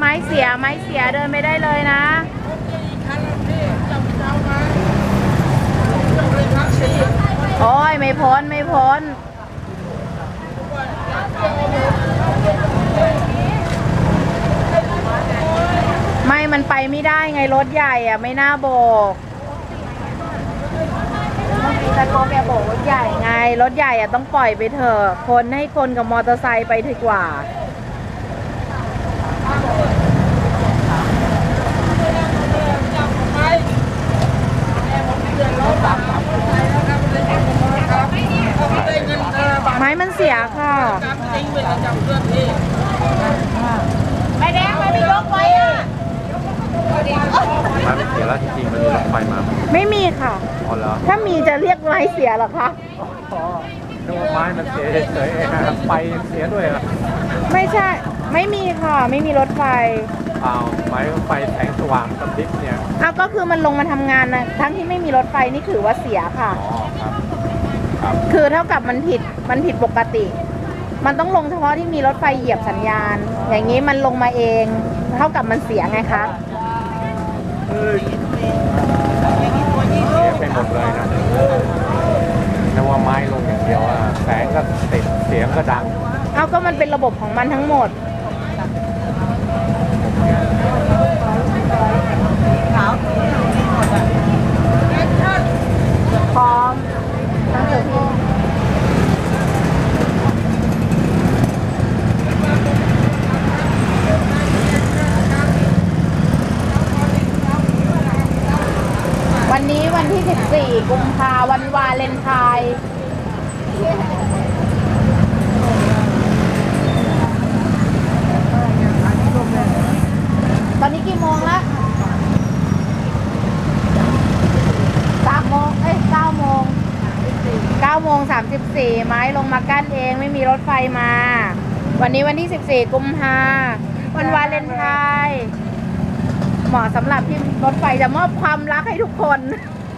ม้เสียเดินไม่ได้เลยนะโอ้ยไม่พ้นมันไปไม่ได้ไงรถใหญ่อ่ะไม่น่าโบกตะโกนแกโบกรถใหญ่ไงรถใหญ่อ่ะต้องปล่อยไปเถอะคนให้คนกับมอเตอร์ไซค์ไปดีกว่าไม้มันเสียค่ะไม่แดงไม่ยกไว้อ่ะไม้มันเสียแล้วจริงๆมันมีรถไฟมาไม่มีค่ะอ๋อเหรอถ้ามีจะเรียกไม้เสียหรอคะนึกว่าไม้มันเสียเฉยๆไฟเสียด้วยอ่ะไม่ใช่ไม่มีค่ะไม่มีรถไฟไม้ไฟแสงสว่างกระพริบเนี่ยก็คือมันลงมาทำงานนะทั้งที่ไม่มีรถไฟนี่ถือว่าเสียค่ะอ๋อครับคือเท่ากับมันผิดปกติ มันต้องลงเฉพาะที่มีรถไฟเหยียบสัญญาณอย่างนี้มันลงมาเองเท่ากับมันเสียไงคะเสียไปหมดเลยนะแต่ว่าไม้ลงอย่างเดียวแสงก็ติดเสียงก็ดังก็มันเป็นระบบของมันทั้งหมดพร้อมตั้งแต่ที่วันนี้วันที่14 กุมภาพันธ์วันวาเลนไทน์ตอนนี้กี่โมงละ9 โมง34ไม้ลงมากั้นเองไม่มีรถไฟมาวันนี้วันที่14 กุมภาพันธ์วันวาเลนไทน์เหมาะสำหรับที่รถไฟจะมอบความรักให้ทุกคน